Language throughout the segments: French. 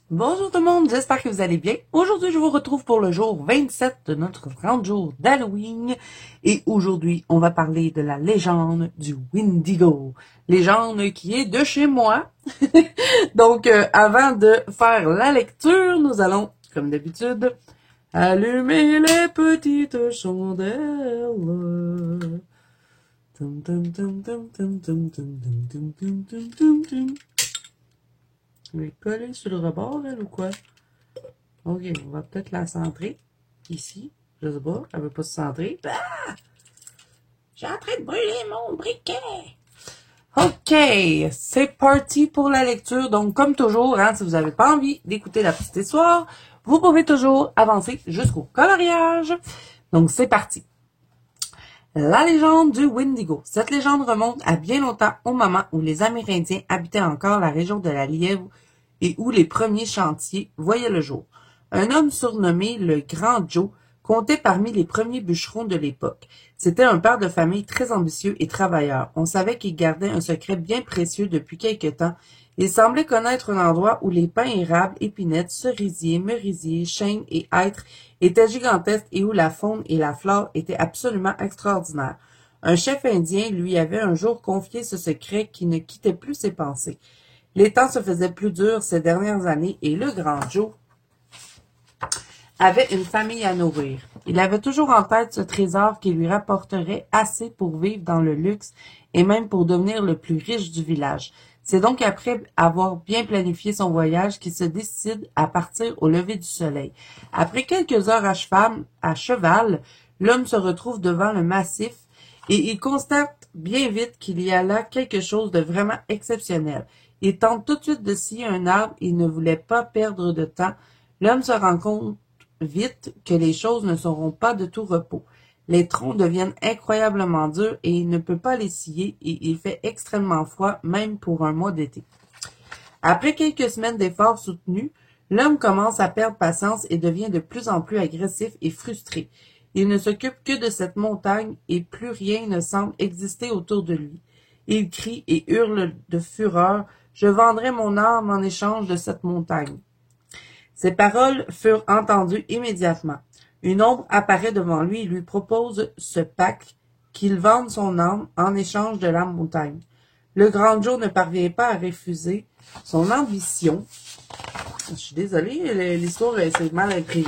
Bonjour tout le monde, j'espère que vous allez bien. Aujourd'hui, je vous retrouve pour le jour 27 de notre grand jour d'Halloween. Et aujourd'hui, on va parler de la légende du Wendigo. Légende qui est de chez moi. Donc, avant de faire la lecture, nous allons, comme d'habitude, allumer les petites chandelles. Tum, tum, tum, tum, tum, tum, tum, tum, tum, tum, tum, tum, tum. Je vais coller sur le rebord, elle, ou quoi? Ok, on va peut-être la centrer. Ici. Je sais pas. Elle veut pas se centrer. Ah! J'ai en train de brûler mon briquet. Ok, c'est parti pour la lecture. Donc, comme toujours, hein, si vous n'avez pas envie d'écouter la petite histoire, vous pouvez toujours avancer jusqu'au coloriage. Donc, c'est parti. La légende du Wendigo. Cette légende remonte à bien longtemps au moment où les Amérindiens habitaient encore la région de la Lièvre et où les premiers chantiers voyaient le jour. Un homme surnommé le Grand Joe comptait parmi les premiers bûcherons de l'époque. C'était un père de famille très ambitieux et travailleur. On savait qu'il gardait un secret bien précieux depuis quelque temps. Il semblait connaître un endroit où les pins érables, épinettes, cerisiers, merisiers, chênes et hêtres étaient gigantesques et où la faune et la flore étaient absolument extraordinaires. Un chef indien lui avait un jour confié ce secret qui ne quittait plus ses pensées. Les temps se faisaient plus durs ces dernières années et le Grand Joe avait une famille à nourrir. Il avait toujours en tête ce trésor qui lui rapporterait assez pour vivre dans le luxe et même pour devenir le plus riche du village. C'est donc après avoir bien planifié son voyage qu'il se décide à partir au lever du soleil. Après quelques heures à cheval, l'homme se retrouve devant le massif et il constate bien vite qu'il y a là quelque chose de vraiment exceptionnel. Il tente tout de suite de scier un arbre et il ne voulait pas perdre de temps. L'homme se rend compte vite que les choses ne seront pas de tout repos. Les troncs deviennent incroyablement durs et il ne peut pas les scier et il fait extrêmement froid, même pour un mois d'été. Après quelques semaines d'efforts soutenus, l'homme commence à perdre patience et devient de plus en plus agressif et frustré. Il ne s'occupe que de cette montagne et plus rien ne semble exister autour de lui. Il crie et hurle de fureur « Je vendrai mon âme en échange de cette montagne ». Ces paroles furent entendues immédiatement. Une ombre apparaît devant lui et lui propose ce pacte qu'il vende son âme en échange de la montagne. Le Grand Joe ne parvient pas à refuser son ambition. Je suis désolée, l'histoire s'est mal imprimée.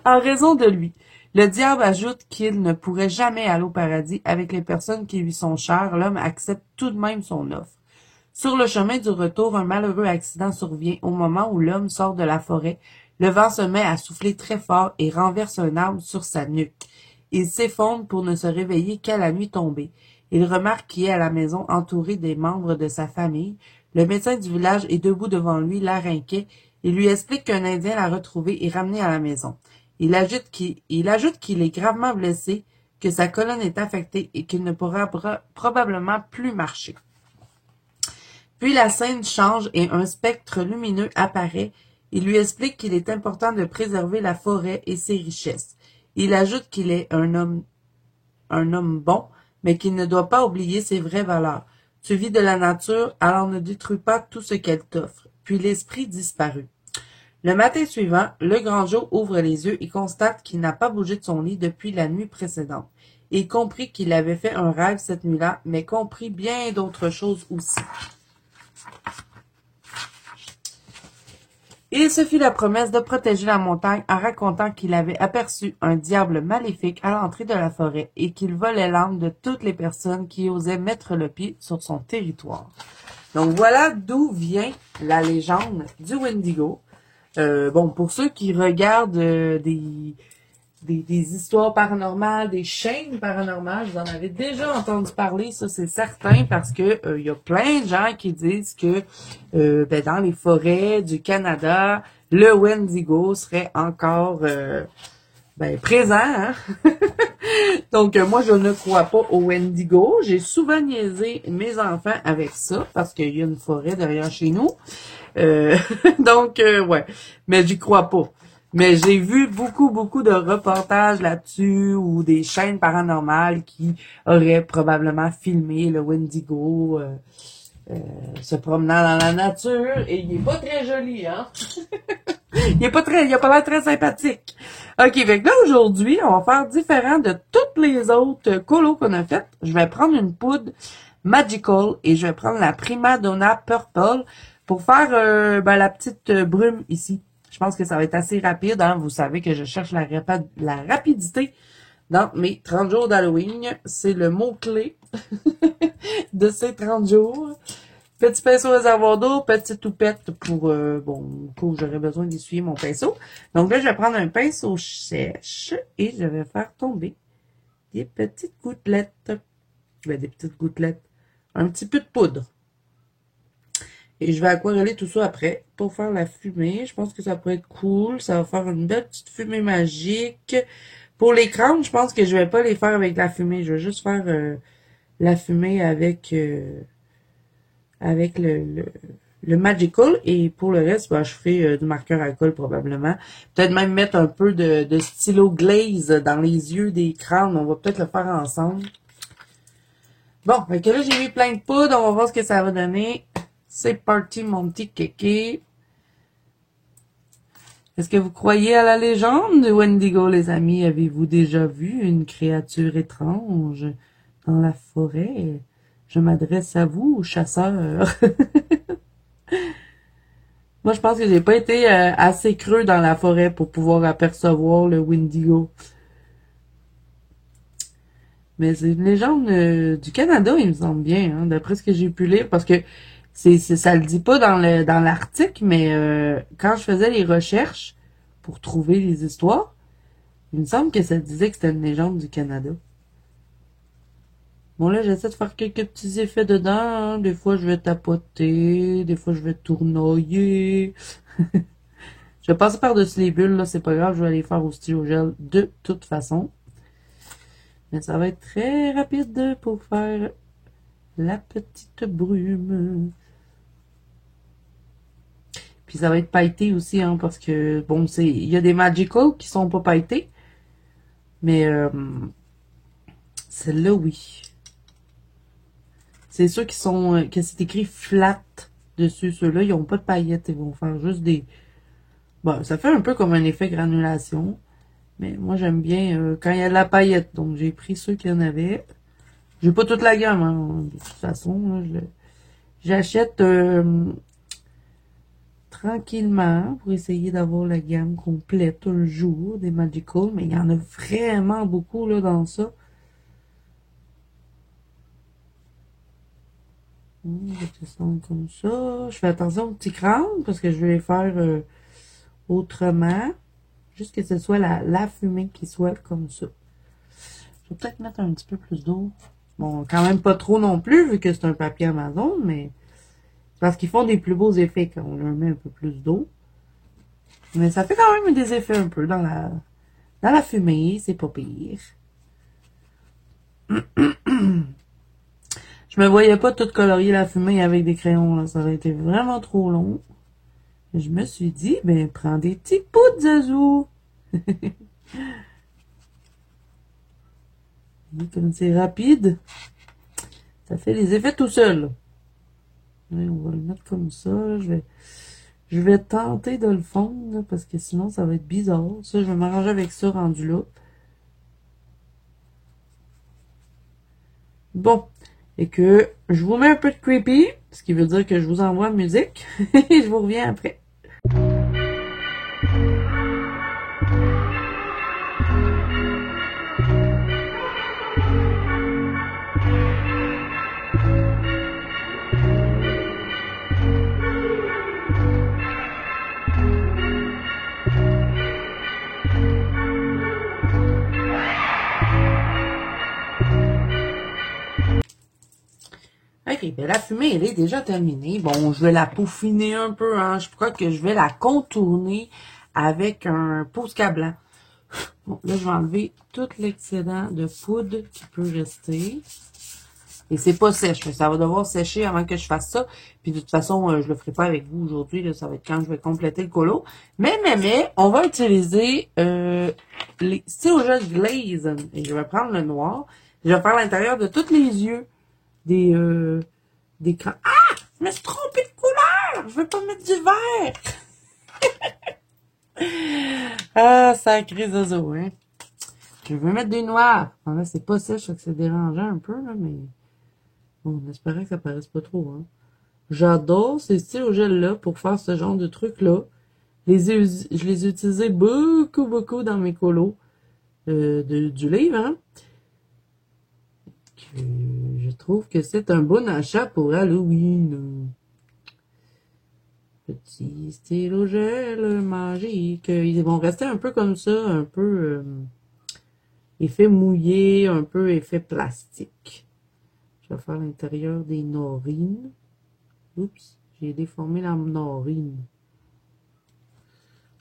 En raison de lui. Le diable ajoute qu'il ne pourrait jamais aller au paradis avec les personnes qui lui sont chères. L'homme accepte tout de même son offre. Sur le chemin du retour, un malheureux accident survient au moment où l'homme sort de la forêt. Le vent se met à souffler très fort et renverse un arbre sur sa nuque. Il s'effondre pour ne se réveiller qu'à la nuit tombée. Il remarque qu'il est à la maison entouré des membres de sa famille. Le médecin du village est debout devant lui, l'air inquiet. Il lui explique qu'un Indien l'a retrouvé et ramené à la maison. Il ajoute qu'il est gravement blessé, que sa colonne est affectée et qu'il ne pourra probablement plus marcher. Puis la scène change et un spectre lumineux apparaît. Il lui explique qu'il est important de préserver la forêt et ses richesses. Il ajoute qu'il est un homme bon, mais qu'il ne doit pas oublier ses vraies valeurs. Tu vis de la nature, alors ne détruis pas tout ce qu'elle t'offre. Puis l'esprit disparut. Le matin suivant, le Grand Joe ouvre les yeux et constate qu'il n'a pas bougé de son lit depuis la nuit précédente. Il comprit qu'il avait fait un rêve cette nuit-là, mais comprit bien d'autres choses aussi. Il se fit la promesse de protéger la montagne en racontant qu'il avait aperçu un diable maléfique à l'entrée de la forêt et qu'il volait l'âme de toutes les personnes qui osaient mettre le pied sur son territoire. Donc voilà d'où vient la légende du Wendigo. Pour ceux qui regardent des histoires paranormales, des chaînes paranormales, vous en avez déjà entendu parler, ça c'est certain, parce que y a plein de gens qui disent que dans les forêts du Canada, le Wendigo serait encore présent. Hein? Donc, moi, je ne crois pas au Wendigo. J'ai souvent niaisé mes enfants avec ça parce qu'il y a une forêt derrière chez nous. Euh, donc, ouais. Mais j'y crois pas. Mais j'ai vu beaucoup de reportages là-dessus ou des chaînes paranormales qui auraient probablement filmé le Wendigo se promenant dans la nature. Et il est pas très joli, hein? Il a pas l'air très sympathique. OK, fait que là, aujourd'hui, on va faire différent de toutes les autres colos qu'on a faites. Je vais prendre une poudre Magical et je vais prendre la Prima Donna Purple pour faire la petite brume ici. Je pense que ça va être assez rapide, hein. Vous savez que je cherche la rapidité dans mes 30 jours d'Halloween. C'est le mot-clé de ces 30 jours. Petit pinceau réservoir d'eau, petite toupette pour, au cas où j'aurais besoin d'essuyer mon pinceau. Donc là, je vais prendre un pinceau sèche et je vais faire tomber des petites gouttelettes. Des petites gouttelettes. Un petit peu de poudre. Et je vais aquareller tout ça après pour faire la fumée. Je pense que ça pourrait être cool. Ça va faire une belle petite fumée magique. Pour les crânes, je pense que je vais pas les faire avec la fumée. Je vais juste faire la fumée avec le Magical. Et pour le reste, je ferai du marqueur à colle probablement. Peut-être même mettre un peu de stylo glaze dans les yeux des crânes. On va peut-être le faire ensemble. Bon, fait que là, j'ai mis plein de poudre. On va voir ce que ça va donner. C'est parti, mon petit kéké. Est-ce que vous croyez à la légende de Wendigo, les amis? Avez-vous déjà vu une créature étrange dans la forêt? Je m'adresse à vous, chasseurs. Moi, je pense que j'ai pas été assez creux dans la forêt pour pouvoir apercevoir le Wendigo. Mais c'est une légende du Canada, il me semble bien, hein, d'après ce que j'ai pu lire, parce que ça le dit pas dans l'article, mais quand je faisais les recherches pour trouver les histoires, il me semble que ça disait que c'était une légende du Canada. Bon, là, j'essaie de faire quelques petits effets dedans, hein. Des fois, je vais tapoter, des fois, je vais tournoyer. Je vais passer par-dessus les bulles, là, c'est pas grave, je vais les faire au stylo gel de toute façon. Mais ça va être très rapide pour faire la petite brume. Puis ça va être pailleté aussi, hein, parce que, bon, il y a des Magical qui sont pas pailletés. Mais, celle-là, oui. C'est ceux qui sont, que c'est écrit flat dessus. Ceux-là, ils ont pas de paillettes. Ils vont faire juste des... Bon, ça fait un peu comme un effet granulation. Mais moi, j'aime bien quand il y a de la paillette. Donc, j'ai pris ceux qu'il y en avait. J'ai pas toute la gamme, hein, de toute façon. J'achète tranquillement pour essayer d'avoir la gamme complète un jour des Magical. Mais il y en a vraiment beaucoup là dans ça. Je vais descendre comme ça. Je fais attention aux petits crânes parce que je vais les faire autrement. Juste que ce soit la fumée qui soit comme ça. Je vais peut-être mettre un petit peu plus d'eau. Bon, quand même pas trop non plus, vu que c'est un papier Amazon, mais c'est parce qu'ils font des plus beaux effets quand on leur met un peu plus d'eau. Mais ça fait quand même des effets un peu dans la fumée, c'est pas pire. Je me voyais pas tout colorier la fumée avec des crayons, là. Ça aurait été vraiment trop long. Je me suis dit, ben, prends des petits poudres, Zazou. Comme c'est rapide, ça fait les effets tout seul. Ouais, on va le mettre comme ça. Je vais tenter de le fondre, là, parce que sinon, ça va être bizarre. Ça, je vais m'arranger avec ça rendu là. Bon. Et que je vous mets un peu de creepy, ce qui veut dire que je vous envoie la musique. Et je vous reviens après. Ok, ben la fumée, elle est déjà terminée. Bon, je vais la peaufiner un peu, hein. Je crois que je vais la contourner avec un Posca blanc. Bon, là, je vais enlever tout l'excédent de poudre qui peut rester. Et c'est pas sèche, mais ça va devoir sécher avant que je fasse ça. Puis de toute façon, je le ferai pas avec vous aujourd'hui, là, ça va être quand je vais compléter le colo. Mais, on va utiliser les Stylo-Gel Glaze. Et je vais prendre le noir. Je vais faire l'intérieur de tous les yeux des crans. Ah! Je me suis trompée de couleur! Je veux pas mettre du vert! Ah, sacré zozo, hein? Je veux mettre des noirs. Ah, là, c'est pas sèche, ça que c'est dérangeant un peu, là, mais... Bon, on espérait que ça paraisse pas trop, hein. J'adore ces stylo-gels-là pour faire ce genre de trucs-là. Je les ai utilisés beaucoup dans mes colos du livre, hein. Je trouve que c'est un bon achat pour Halloween. Petit stylo-gel magique. Ils vont rester un peu comme ça, un peu effet mouillé, un peu effet plastique. Je vais faire l'intérieur des narines. Oups, j'ai déformé la narine.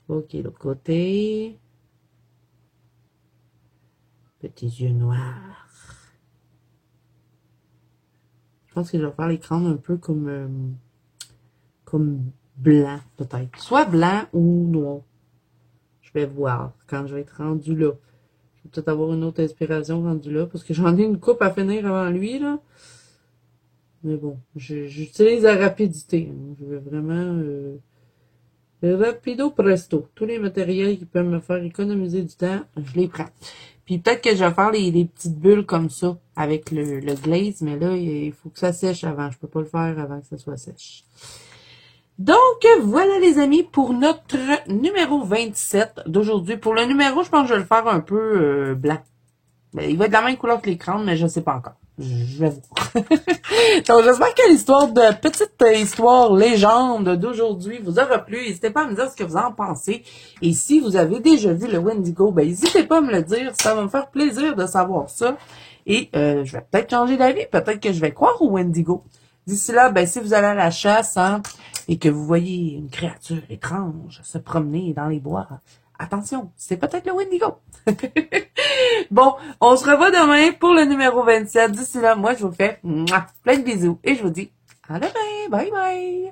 Ok, l'autre côté. Petits yeux noirs. Je pense que je vais faire les crânes un peu comme blanc, peut-être. Soit blanc ou noir. Je vais voir quand je vais être rendu là. Je vais peut-être avoir une autre inspiration rendue là, parce que j'en ai une coupe à finir avant lui, là. Mais bon, j'utilise la rapidité. Hein. Je veux vraiment rapido presto. Tous les matériels qui peuvent me faire économiser du temps, je les prends. Puis peut-être que je vais faire les petites bulles comme ça avec le glaze, mais là, il faut que ça sèche avant. Je peux pas le faire avant que ça soit sèche. Donc, voilà les amis pour notre numéro 27 d'aujourd'hui. Pour le numéro, je pense que je vais le faire un peu blanc. Il va être de la même couleur que l'écran, mais je ne sais pas encore. Je vais voir. Donc, j'espère que l'histoire de petite histoire légende d'aujourd'hui vous aura plu. N'hésitez pas à me dire ce que vous en pensez. Et si vous avez déjà vu le Wendigo, ben n'hésitez pas à me le dire. Ça va me faire plaisir de savoir ça. Et je vais peut-être changer d'avis. Peut-être que je vais croire au Wendigo. D'ici là, ben si vous allez à la chasse, hein, et que vous voyez une créature étrange se promener dans les bois, attention, c'est peut-être le Wendigo. Bon, on se revoit demain pour le numéro 27. D'ici là, moi, je vous fais plein de bisous et je vous dis à demain. Bye bye.